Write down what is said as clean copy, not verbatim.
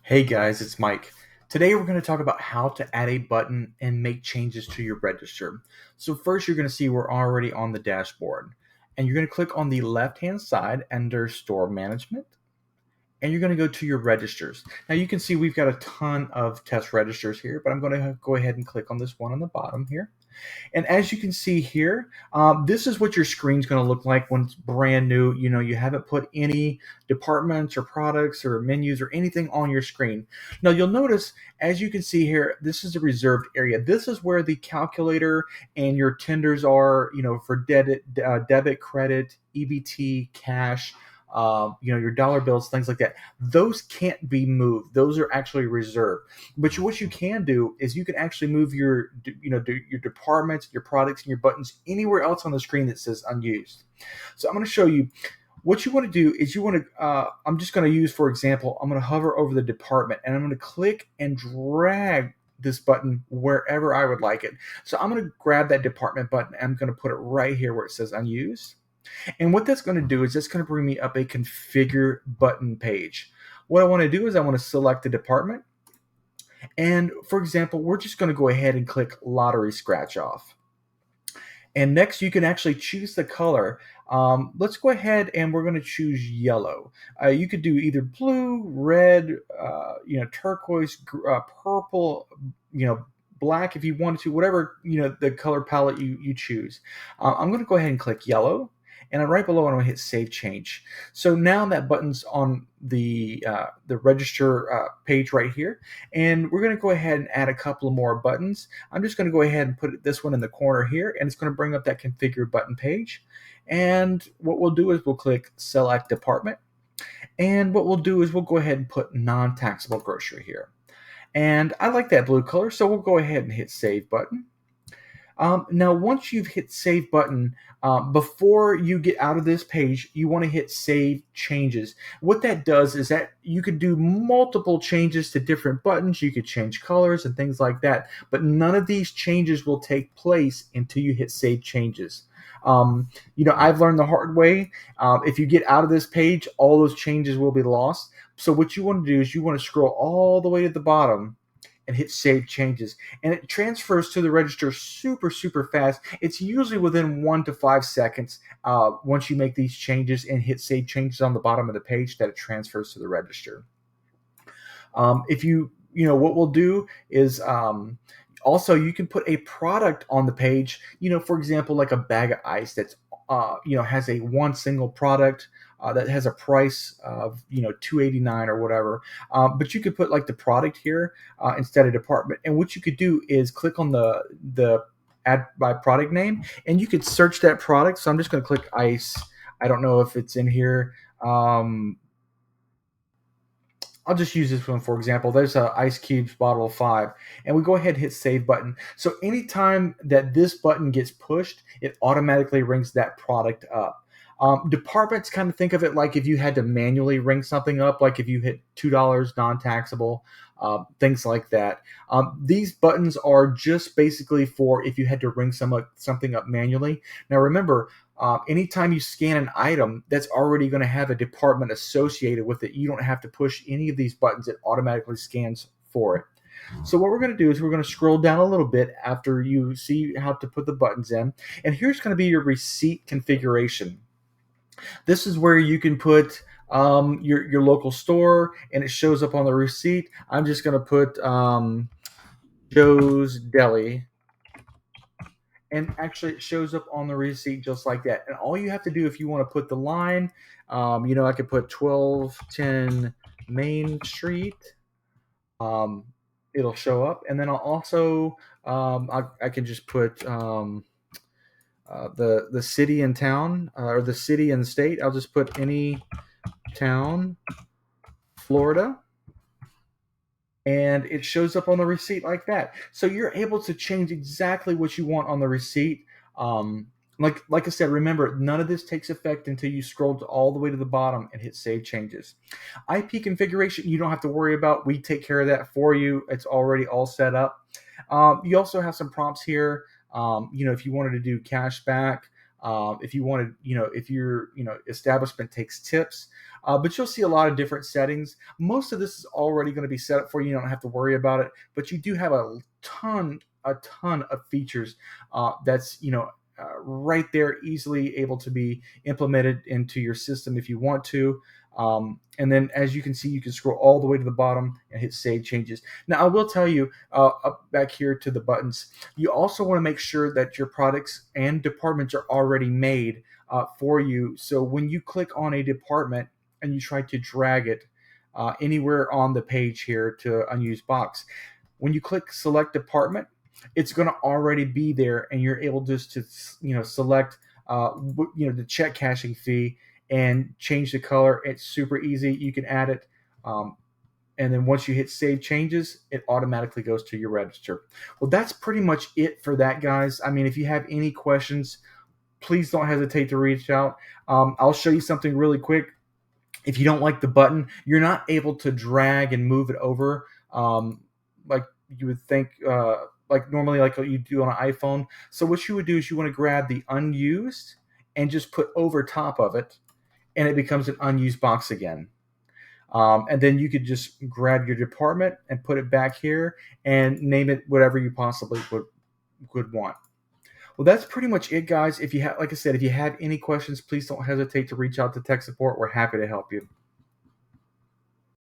Hey guys, it's Mike. Today we're going to talk about how to add a button and make changes to your register. So first you're going to see we're already on the dashboard and you're going to click on the left hand side under store management and you're going to go to your registers. Now you can see we've got a ton of test registers here, but I'm going to go ahead and click on this one on the bottom here. And as you can see here, this is what your screen's going to look like when it's brand new. You know, you haven't put any departments or products or menus or anything on your screen. Now you'll notice, as you can see here, this is a reserved area. This is where the calculator and your tenders are, you know, for debit, credit, EBT, cash, your dollar bills, things like that. Those can't be moved. Those are actually reserved. But what you can do is you can actually move your departments, your products, and your buttons anywhere else on the screen that says unused. So I'm going to show you what you want to do is you want to. I'm just going to use, for example, I'm going to hover over the department and I'm going to click and drag this button wherever I would like it. So I'm going to grab that department button and I'm going to put it right here where it says unused. And what that's going to do is that's going to bring me up a configure button page. What I want to do is I want to select the department. And for example, we're just going to go ahead and click lottery scratch off. And next you can actually choose the color. Let's go ahead and we're going to choose yellow. You could do either blue, red, turquoise, purple, black if you wanted to, whatever, the color palette you choose. I'm going to go ahead and click yellow. And right below, I'm going to hit Save Change. So now that button's on the register page right here, and we're going to go ahead and add a couple of more buttons. I'm just going to go ahead and put this one in the corner here, and it's going to bring up that Configure button page. And what we'll do is we'll click Select Department, and what we'll do is we'll go ahead and put Non-Taxable Grocery here. And I like that blue color, so we'll go ahead and hit Save button. Now, once you've hit Save button, before you get out of this page, you want to hit Save Changes. What that does is that you could do multiple changes to different buttons. You could change colors and things like that, but none of these changes will take place until you hit Save Changes. I've learned the hard way. If you get out of this page, all those changes will be lost. So what you want to do is you want to scroll all the way to the bottom and hit Save Changes. And it transfers to the register super, super fast. It's usually within 1 to 5 seconds once you make these changes and hit Save Changes on the bottom of the page that it transfers to the register. What we'll do is also you can put a product on the page, for example, like a bag of ice that's, has a one single product that has a price of $2.89 or whatever, but you could put like the product here instead of department. And what you could do is click on the add by product name, and you could search that product. So I'm just going to click ice. I don't know if it's in here. I'll just use this one for example. There's a Ice Cubes bottle of 5, and we go ahead and hit Save button. So anytime that this button gets pushed, it automatically rings that product up. Departments, kind of think of it like if you had to manually ring something up, like if you hit $2 non-taxable, things like that. These buttons are just basically for if you had to ring something up manually. Now remember, anytime you scan an item, that's already going to have a department associated with it. You don't have to push any of these buttons. It automatically scans for it. So what we're going to do is we're going to scroll down a little bit after you see how to put the buttons in. And here's going to be your receipt configuration. This is where you can put your local store, and it shows up on the receipt. I'm just going to put Joe's Deli, and actually it shows up on the receipt just like that. And all you have to do if you want to put the line, I could put 1210 Main Street. It'll show up, and then I'll also I can just put the city and town, or the city and state. I'll just put any town, Florida, and it shows up on the receipt like that. So you're able to change exactly what you want on the receipt. Like I said, remember, none of this takes effect until you scroll all the way to the bottom and hit Save Changes. IP configuration, you don't have to worry about. We take care of that for you. It's already all set up. You also have some prompts here. If you wanted to do cash back, if you want to, if your, establishment takes tips. But you'll see a lot of different settings. Most of this is already going to be set up for you. You don't have to worry about it. But you do have a ton of features that's, right there, easily able to be implemented into your system if you want to. And then, as you can see, you can scroll all the way to the bottom and hit Save Changes. Now, I will tell you, up back here to the buttons, you also want to make sure that your products and departments are already made for you. So when you click on a department and you try to drag it anywhere on the page here to Unused Box, when you click Select Department, it's going to already be there, and you're able just to select the check cashing fee and change the color. It's super easy. You can add it. And then once you hit Save Changes, it automatically goes to your register. Well, that's pretty much it for that, guys. I mean, if you have any questions, please don't hesitate to reach out. I'll show you something really quick. If you don't like the button, you're not able to drag and move it over like you would think, like normally, like you do on an iPhone. So what you would do is you want to grab the unused and just put over top of it, and it becomes an unused box again. And then you could just grab your department and put it back here and name it whatever you possibly would want. Well, that's pretty much it, guys. If you have, like I said, if you have any questions, please don't hesitate to reach out to tech support. We're happy to help you.